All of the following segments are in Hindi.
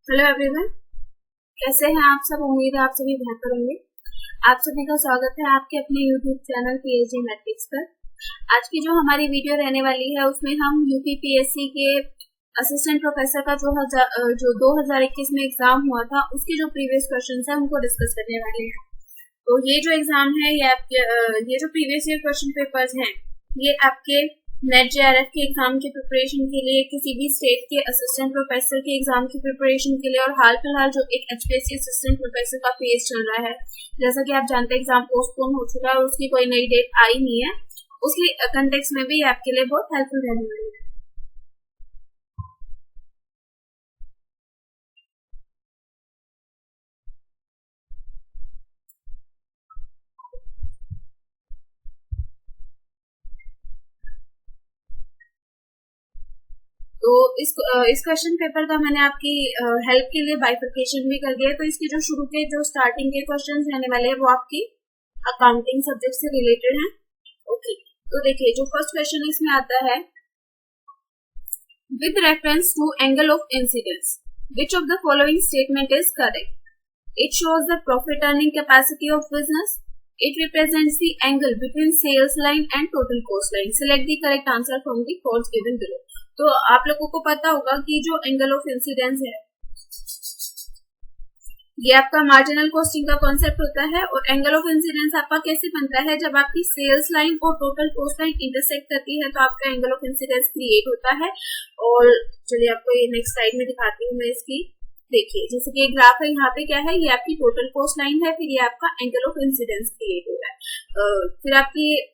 हेलो एवरीवन, कैसे हैं आप सब। उम्मीद है आप सभी बेहतर होंगे। आप सभी का स्वागत है आपके अपने यूट्यूब चैनल पीएचडी मैट्रिक्स पर। आज की जो हमारी वीडियो रहने वाली है उसमें हम यूपीपीएससी के असिस्टेंट प्रोफेसर का जो 2021 में एग्जाम हुआ था उसके जो प्रीवियस क्वेश्चन है उनको डिस्कस करने वाले हैं। तो ये जो एग्जाम है ये जो प्रीवियस ईयर क्वेश्चन पेपर्स हैं ये आपके नेट जेआरएफ के एग्जाम की प्रिपरेशन के लिए, किसी भी स्टेट के असिस्टेंट प्रोफेसर के एग्जाम की प्रिपरेशन के लिए, और हाल फिलहाल जो एक एचपीएससी असिस्टेंट प्रोफेसर का फेज चल रहा है, जैसा कि आप जानते हैं एग्जाम पोस्टपोन हो चुका है और उसकी कोई नई डेट आई नहीं है, उसके कंटेक्स्ट में भी आपके लिए बहुत हेल्पफुल रहने वाली है। तो इस क्वेश्चन पेपर का मैंने आपकी हेल्प के लिए बाइफरकेशन भी कर दिया है। तो इसके जो शुरू के जो स्टार्टिंग के क्वेश्चन रहने वाले हैं वो आपकी अकाउंटिंग सब्जेक्ट से रिलेटेड हैं। ओके, तो देखिए जो फर्स्ट क्वेश्चन इसमें आता है, with reference to angle of incidence which of the following statement is correct? It shows the profit earning capacity of business, it represents the angle between sales line and total cost line. Select the correct answer from the codes given below. तो आप लोगों को पता होगा कि जो एंगल ऑफ इंसिडेंस है ये आपका मार्जिनल कॉस्टिंग का कॉन्सेप्ट होता है, और एंगल ऑफ इंसिडेंस आपका कैसे बनता है, जब आपकी सेल्स लाइन और टोटल कॉस्ट लाइन इंटरसेक्ट करती है तो आपका एंगल ऑफ इंसिडेंस क्रिएट होता है। और चलिए आपको ये नेक्स्ट स्लाइड में दिखाती हूँ मैं इसकी। देखिए जैसे कि ग्राफ है, यहाँ पे क्या है, ये आपकी टोटल कॉस्ट लाइन है, फिर ये आपका एंगल ऑफ इंसिडेंस क्रिएट हो रहा है, फिर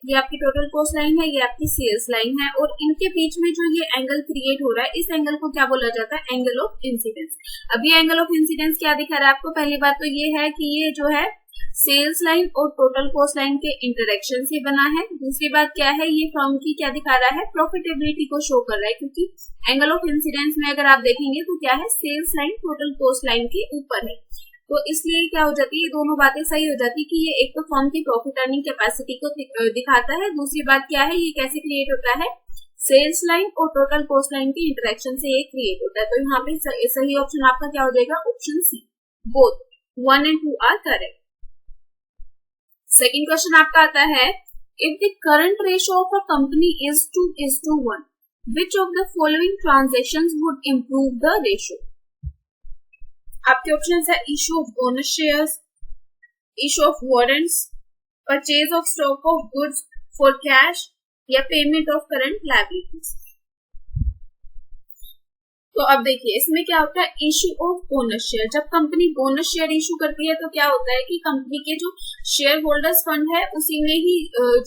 ये आपकी टोटल कॉस्ट लाइन है, ये आपकी सेल्स लाइन है, और इनके बीच में जो ये एंगल क्रिएट हो रहा है इस एंगल को क्या बोला जाता है, एंगल ऑफ इंसिडेंस। अब ये एंगल ऑफ इंसिडेंस क्या दिखा रहा है आपको? पहली बात तो ये है कि ये जो है सेल्स लाइन और टोटल कॉस्ट लाइन के इंटरेक्शन से बना है। दूसरी बात क्या है, ये फर्म की क्या दिखा रहा है, प्रॉफिटेबिलिटी को शो कर रहा है, क्योंकि एंगल ऑफ इंसिडेंस में अगर आप देखेंगे तो क्या है, sales line total cost line के ऊपर है। तो इसलिए क्या हो जाती है, ये दोनों बातें सही हो जाती है कि ये एक तो फर्म की प्रॉफिट अर्निंग कैपेसिटी को दिखाता है, दूसरी बात क्या है, ये कैसे क्रिएट होता है, सेल्स लाइन और टोटल कॉस्ट लाइन के इंटरेक्शन से ये क्रिएट होता है। तो यहाँ पे सही ऑप्शन आपका क्या हो जाएगा, option C. Both 1 and 2 are correct. Second question आपका आता है, if the current ratio of a company is 2:1, which of the following transactions would improve the ratio? आपके ऑप्शन है issue of bonus shares, issue of warrants, purchase of stock of goods for cash, या पेमेंट ऑफ करंट लायबिलिटीज। तो अब देखिए इसमें क्या होता है, इशू ऑफ बोनस शेयर। जब कंपनी बोनस शेयर इशू करती है तो क्या होता है कि कंपनी के जो शेयर होल्डर्स फंड है उसी में ही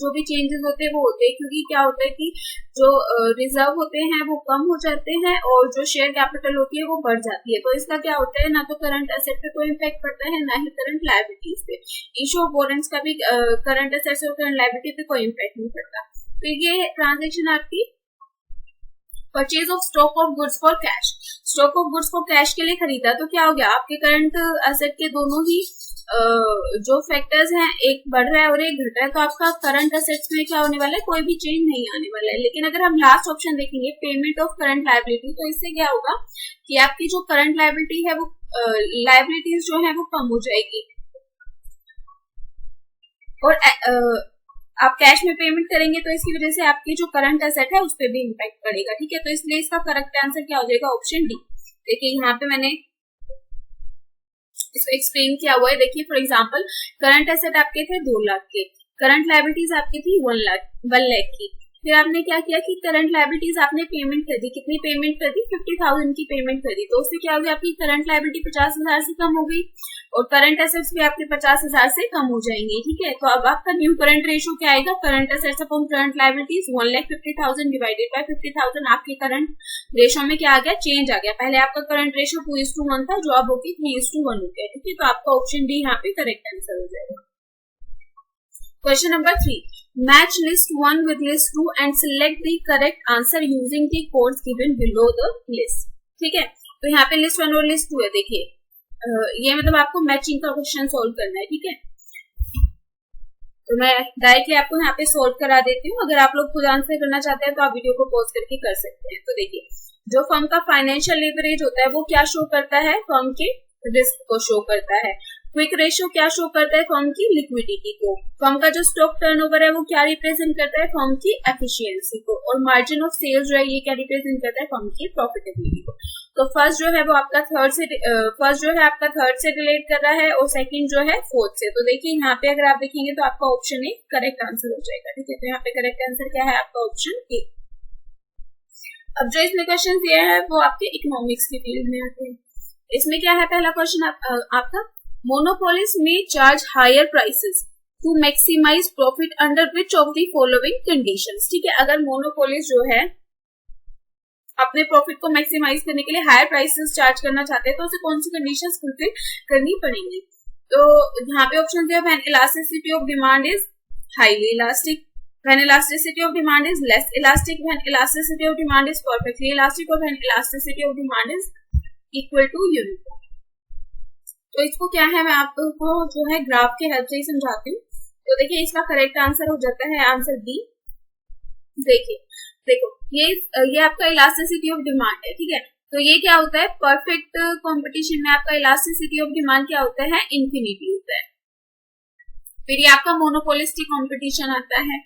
जो भी चेंजेस होते हैं वो होते हैं, क्योंकि क्या होता है कि जो रिजर्व होते हैं वो कम हो जाते हैं और जो शेयर कैपिटल होती है वो बढ़ जाती है। तो इसका क्या होता है, ना तो करंट एसेट पे कोई इम्पैक्ट पड़ता है, ना ही करंट लायबिलिटीज पे। इशू ऑफ वारंट्स का भी करंट एसेट्स और करंट लायबिलिटी पे कोई इम्पैक्ट नहीं पड़ता। तो ये ट्रांजेक्शन आपकी purchase of stock of goods for cash. Stock of goods for cash के लिए खरीदा तो क्या हो गया, आपके करंट एसेट के दोनों ही जो फैक्टर्स हैं, एक बढ़ रहा है और एक घट रहा है, तो आपका करंट एसेट्स में क्या होने वाला है, कोई भी चेंज नहीं आने वाला है। लेकिन अगर हम लास्ट ऑप्शन देखेंगे, पेमेंट ऑफ करंट लायबिलिटी, तो इससे क्या होगा कि आपकी जो करंट लायबिलिटी है वो लायबिलिटीज जो है वो कम हो जाएगी, और आप कैश में पेमेंट करेंगे तो इसकी वजह से आपकी जो करंट एसेट है उस पर भी इम्पैक्ट पड़ेगा। ठीक है, तो इसलिए इसका करेक्ट आंसर क्या हो जाएगा, ऑप्शन डी। देखिए यहाँ पे मैंने इसको एक्सप्लेन किया हुआ है। देखिए फॉर एग्जांपल करंट एसेट आपके थे 2 लाख के, करंट लायबिलिटीज आपकी थी 1 लाख की। फिर आपने क्या किया कि करंट लायबिलिटीज आपने पेमेंट कर दी, कितनी पेमेंट कर दी, 50,000 की पेमेंट कर दी। तो उससे क्या हो गया, आपकी करंट लायबिलिटी 50,000 से कम हो गई और करंट एसेट्स भी आपके 50,000 से कम हो जाएंगे। ठीक है, तो अब आपका न्यू करंट रेशियो क्या आएगा, current assets upon current liabilities 1,50,000 divided by 50,000। आपके करंट रेशियो में क्या आ गया, चेंज आ गया। पहले आपका करंट रेशियो 2:1 था, जो अब होगी 3:1 हो गया। ठीक है, तो आपका ऑप्शन डी यहाँ पे करेक्ट आंसर हो जाएगा। Question number 3, match list 1 with list 2 and select the correct answer using the codes given below the list। ठीक है, तो यहाँ पे लिस्ट 1 और लिस्ट 2 है। देखिए ये मतलब आपको मैचिंग का क्वेश्चन सोल्व करना है। ठीक है, तो मैं डायरेक्टली आपको यहाँ पे सोल्व करा देती हूँ। अगर आप लोग खुद आंसर करना चाहते हैं तो आप वीडियो को पॉज करके कर सकते हैं। तो देखिए जो फर्म का फाइनेंशियल लीवरेज होता है वो क्या शो करता है, फर्म के रिस्क को शो करता है। क्विक रेशियो क्या शो करता है, फर्म की लिक्विडिटी को। फर्म का जो स्टॉक टर्नओवर है वो क्या रिप्रेजेंट करता है, फर्म की एफिशिएंसी को। और मार्जिन ऑफ सेल्स जो है ये क्या रिप्रेजेंट करता है, फर्म की प्रॉफिटेबिलिटी को। तो फर्स्ट जो है वो आपका थर्ड से रिलेट कर रहा है और सेकंड जो है फोर्थ से। तो देखिए यहाँ पे अगर आप देखेंगे तो आपका ऑप्शन ए करेक्ट आंसर हो जाएगा। ठीक है, तो यहाँ पे करेक्ट आंसर क्या है आपका, ऑप्शन ए। अब जो इसमें क्वेश्चन दिया है वो आपके इकोनॉमिक्स की फील्ड में आते हैं। इसमें क्या है, पहला क्वेश्चन आपका मोनोपोलिस्ट में charge higher prices to maximize profit under which of the following conditions. ठीक है, अगर मोनोपोलिस्ट जो है अपने प्रॉफिट को मैक्सिमाइज करने के लिए हायर प्राइसेस चार्ज करना चाहते हैं तो उसे कौन सी कंडीशंस फुलफिल करनी पड़ेंगी। तो यहाँ पे ऑप्शन दिया, when elasticity of demand is highly elastic, when elasticity of demand is less elastic, when elasticity of demand is perfectly elastic और when elasticity of demand is equal to uniform. तो इसको क्या है, मैं आपको जो है ग्राफ के हेल्प से ही समझाती हूँ। तो देखिए इसका करेक्ट आंसर हो जाता है आंसर बी। देखो ये आपका इलास्टिसिटी ऑफ डिमांड है। ठीक है, तो ये क्या होता है, परफेक्ट कंपटीशन में आपका इलास्टिसिटी ऑफ डिमांड क्या होता है, इंफिनिटी होता है। फिर ये आपका मोनोपोलिस्टिक कंपटीशन आता है।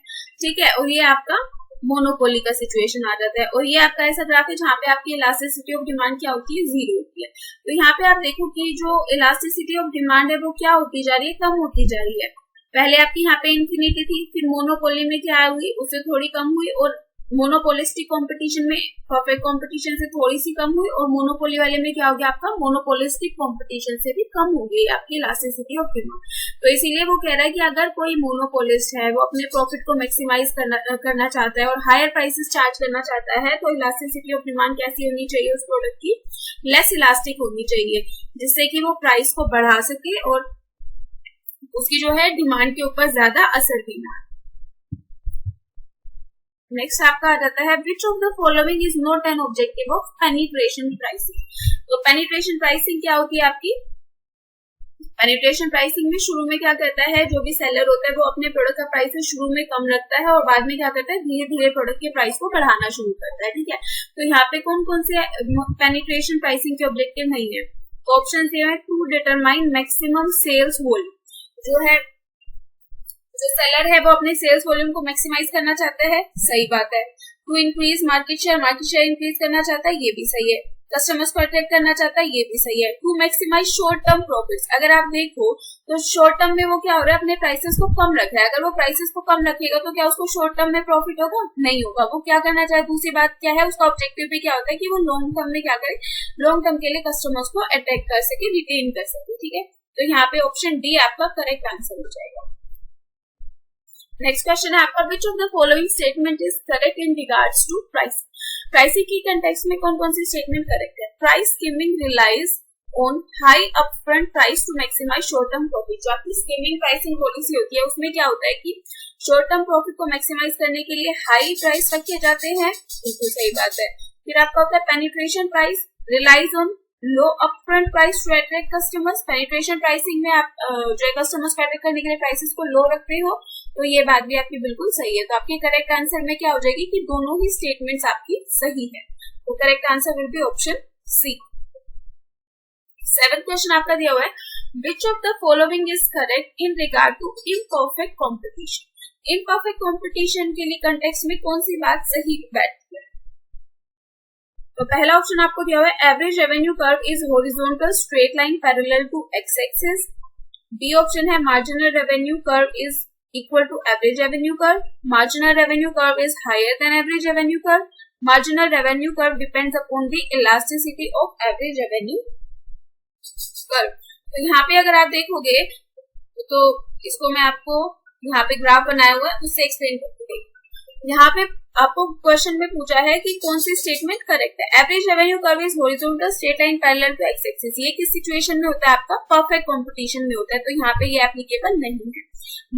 ठीक है, और ये आपका मोनोपोली का सिचुएशन आ जाता है। और ये आपका ऐसा ग्राफ है जहाँ पे आपकी इलास्टिसिटी ऑफ डिमांड क्या होती है, जीरो होती है। तो यहाँ पे आप देखो कि जो इलास्टिसिटी ऑफ डिमांड है वो क्या होती जा रही है, कम होती जा रही है। पहले आपकी यहाँ पे इंफिनिटी थी, फिर मोनोपोली में क्या हुई, उससे थोड़ी कम हुई, और मोनोपोलिस्टिक कंपटीशन में परफेक्ट कंपटीशन से थोड़ी सी कम हुई, और मोनोपोली वाले में क्या हो गया आपका, मोनोपोलिस्टिक कंपटीशन से भी कम हो गई आपकी इलास्टिसिटी ऑफ डिमांड। तो इसीलिए वो कह रहा है कि अगर कोई मोनोपोलिस्ट है वो अपने प्रॉफिट को मैक्सिमाइज करना चाहता है और हायर प्राइसेस चार्ज करना चाहता है तो इलास्टिसिटी ऑफ डिमांड कैसी होनी चाहिए उस प्रोडक्ट की, लेस इलास्टिक होनी चाहिए, जिससे कि वो प्राइस को बढ़ा सके और उसकी जो है डिमांड के ऊपर ज्यादा असर भी ना। नेक्स्ट आपका आ जाता है, which of the following is not an objective of penetration pricing. तो पेनिट्रेशन प्राइसिंग क्या होती है आपकी, पेनिट्रेशन प्राइसिंग में शुरू में क्या करता है, जो भी सेलर होता है वो अपने प्रोडक्ट का प्राइस शुरू में कम रखता है और बाद में क्या करता है, धीरे धीरे प्रोडक्ट के प्राइस को बढ़ाना शुरू करता है। ठीक है, तो यहाँ पे कौन कौन से पेनिट्रेशन प्राइसिंग के ऑब्जेक्टिव नहीं है। तो ऑप्शन है, to determine maximum sales volume, जो है जो सेलर है वो अपने सेल्स वॉल्यूम को मैक्सिमाइज करना चाहता है, सही बात है। To increase market share increase करना चाहता है, ये भी सही है। कस्टमर्स को अट्रैक्ट करना चाहता है, ये भी सही है। To maximize short term profits, अगर आप देखो तो शॉर्ट टर्म में वो क्या हो रहा है, अपने प्राइसेस को कम रख रहा है। अगर वो प्राइसेस को कम रखेगा तो क्या उसको शॉर्ट टर्म में प्रॉफिट होगा, नहीं होगा। वो क्या करना चाहे, दूसरी बात क्या है, उसका ऑब्जेक्टिव भी क्या होता है कि वो लॉन्ग टर्म में क्या करे, लॉन्ग टर्म के लिए कस्टमर्स को अट्रैक्ट कर सके, रिटेन कर सके। ठीक है, तो यहाँ पे ऑप्शन डी आपका करेक्ट आंसर हो जाएगा। नेक्स्ट क्वेश्चन है आपका, which of the following statement is correct in regards to pricing. Pricing की कंटेक्स्ट में कौन कौन सी स्टेटमेंट करेक्ट है। Price skimming relies on high upfront price to maximize short term profit. जो आपकी स्कीमिंग प्राइसिंग पॉलिसी होती है उसमें क्या होता है कि शॉर्ट टर्म प्रॉफिट को मैक्सिमाइज करने के लिए हाई प्राइस रखे जाते हैं, बिल्कुल सही बात है। फिर आपका होता है penetration price relies on low upfront price to attract customers. Penetration pricing में आप जो है कस्टमर्स को अट्रैक्ट करने के लिए प्राइसेस को लो रखते हो, तो ये बात भी आपकी बिल्कुल सही है। तो आपके करेक्ट आंसर में क्या हो जाएगी कि दोनों ही स्टेटमेंट्स आपकी सही है। तो correct answer will be option C. 7th question आपका दिया हुआ है, which of the following is correct in regard to imperfect competition. Imperfect competition के लिए कंटेक्स्ट में कौन सी बात सही बैठती है। तो पहला ऑप्शन आपको दिया हुआ है, average revenue curve is horizontal straight line parallel to X axis. B option है, marginal revenue curve is equal to average revenue curve. Marginal revenue curve is higher than average revenue curve. Marginal revenue curve depends upon the elasticity of average revenue curve. तो यहाँ पे अगर आप देखोगे तो इसको मैं आपको यहाँ पे ग्राफ बनाया हुआ है उससे एक्सप्लेन करती हूँ। यहाँ पे आपको क्वेश्चन में पूछा है कि कौन सी स्टेटमेंट करेक्ट है। Average revenue curve is horizontal straight line parallel to X axis. ये किस सिचुएशन में होता है, आपका परफेक्ट कंपटीशन में होता है, तो यहाँ पे ये एप्लीकेबल नहीं है।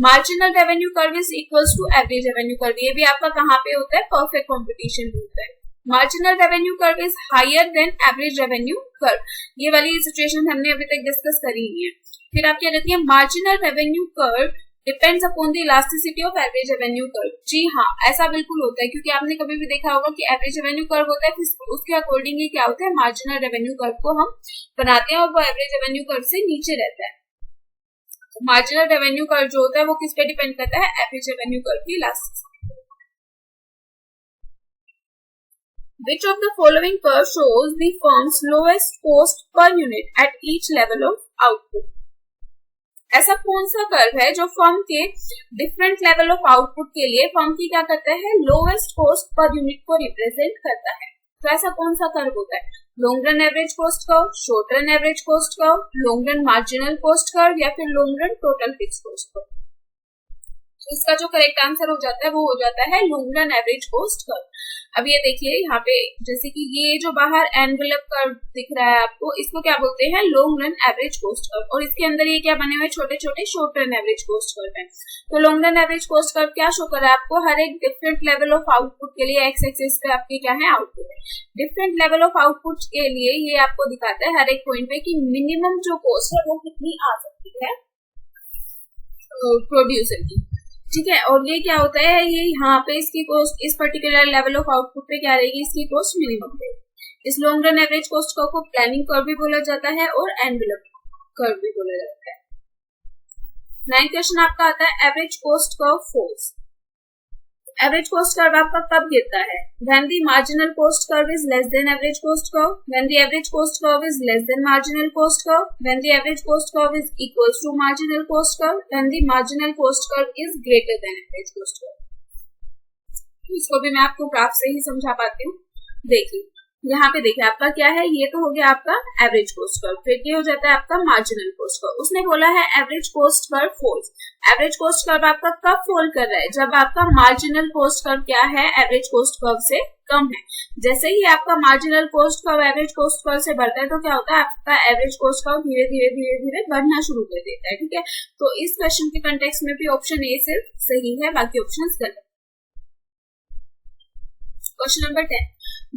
Marginal revenue curve is equals to average revenue curve, ये भी आपका कहाँ पे होता है, परफेक्ट कंपटीशन में होता है। Marginal revenue curve is higher than average revenue curve, ये वाली सिचुएशन हमने अभी तक डिस्कस करी नहीं है। फिर आप क्या कहती है, marginal revenue curve depends upon the elasticity of average revenue curve. जी हाँ, ऐसा बिल्कुल होता है, क्योंकि आपने कभी भी देखा होगा कि एवरेज रेवेन्यू कर्व होता है, उसके अकॉर्डिंग ही क्या होता है, मार्जिनल रेवेन्यू कर्व को हम बनाते हैं और वो एवरेज रेवेन्यू कर्व से नीचे रहता है। तो मार्जिनल रेवेन्यू कर्व जो होता है वो किस पे डिपेंड करता है, एवरेज रेवेन्यू कर्व की elasticity. Which of the following curve shows the firm's lowest cost per unit at each level of output? ऐसा कौन सा कर्व है जो फर्म के डिफरेंट लेवल ऑफ आउटपुट के लिए फर्म की क्या करता है, लोवेस्ट कॉस्ट पर यूनिट को रिप्रेजेंट करता है। तो ऐसा कौन सा कर्व होता है, long run average cost curve, short run average cost curve, long run marginal cost curve या फिर long run total fix cost curve. तो इसका जो करेक्ट आंसर हो जाता है वो हो जाता है long run average cost curve. अब ये देखिए यहाँ पे जैसे कि ये जो बाहर एनवेलप कर्व दिख रहा है आपको, इसको क्या बोलते हैं, long run average cost curve, और इसके अंदर ये क्या बने हुए छोटे छोटे short run average cost curve है। तो long run average cost curve क्या शो कर रहा है आपको, हर एक डिफरेंट लेवल ऑफ आउटपुट के लिए एक्स एक्सिस पे आपके क्या है, आउटपुट है। डिफरेंट लेवल ऑफ आउटपुट के लिए ये आपको दिखाता है हर एक पॉइंट पे कि मिनिमम जो कॉस्ट है वो कितनी आ सकती है प्रोड्यूसर की, ठीक है। और ये क्या होता है, ये यहाँ पे इसकी कॉस्ट इस पर्टिकुलर लेवल ऑफ आउटपुट पे क्या रहेगी, इसकी कॉस्ट मिनिमम रहेगी। इस long run average cost curve को प्लानिंग कर्व भी बोला जाता है और एनवेलप कर्व भी बोला जाता है। 9th क्वेश्चन आपका आता है average cost curve falls. Average cost curve आपका कब गिरता है, when the marginal cost curve is less than average cost curve, when the average cost curve is less than marginal cost curve, when the average cost curve is equals to marginal cost curve, when the marginal cost curve is greater than average cost curve. इसको भी मैं आपको ग्राफ से ही समझा पाती हूँ। देखिए यहाँ पे देखिए आपका क्या है, ये तो हो गया आपका एवरेज कॉस्ट कर्व, फिर ये हो जाता है आपका मार्जिनल कॉस्ट कर्व। उसने बोला है average cost curve falls. Average cost curve आपका कब फॉल कर रहा है, जब आपका मार्जिनल कॉस्ट कर्व क्या है, एवरेज कॉस्ट कर्व से कम है। जैसे ही आपका marginal cost curve average cost curve से बढ़ता है तो क्या होता है, आपका एवरेज कॉस्ट कर्व धीरे धीरे धीरे धीरे बढ़ना शुरू कर देता है, ठीक है। तो इस क्वेश्चन के कंटेक्स्ट में भी ऑप्शन ए सिर्फ सही है, बाकी ऑप्शन गलत। Question number 10.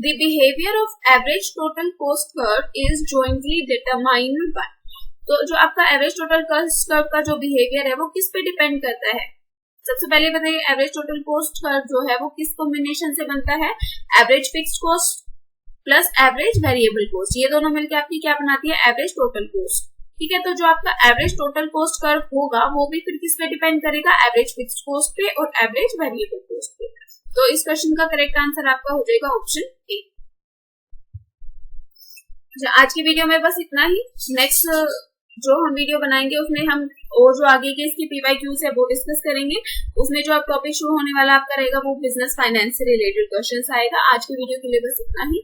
The behavior of average total cost curve is jointly determined by. तो जो आपका एवरेज टोटल कॉस्ट कर्व का जो बिहेवियर है वो किस पे डिपेंड करता है। सबसे पहले बताइए एवरेज टोटल कॉस्ट कर्व जो है वो किस कॉम्बिनेशन से बनता है, average fixed cost plus average variable cost, ये दोनों मिलकर आपकी क्या बनाती है, एवरेज टोटल कॉस्ट, ठीक है। तो जो आपका एवरेज टोटल कॉस्ट कर्व होगा वो भी फिर किस पे डिपेंड करेगा, एवरेज फिक्स्ड कॉस्ट पे और एवरेज वेरिएबल कॉस्ट पे। तो इस क्वेश्चन का करेक्ट आंसर आपका हो जाएगा ऑप्शन ए। आज की वीडियो में बस इतना ही। नेक्स्ट जो हम वीडियो बनाएंगे उसमें हम और जो आगे के इसकी PYQs है वो डिस्कस करेंगे। उसमें जो आप टॉपिक शुरू होने वाला आपका रहेगा वो बिजनेस फाइनेंस से रिलेटेड क्वेश्चंस आएगा। आज की वीडियो के लिए बस इतना ही।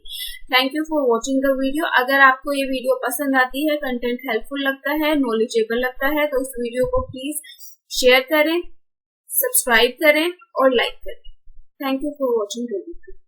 Thank you for watching the video. अगर आपको ये वीडियो पसंद आती है, कंटेंट हेल्पफुल लगता है, नॉलेजेबल लगता है तो इस वीडियो को प्लीज शेयर करें, सब्सक्राइब करें और लाइक करें। Thank you for watching the video.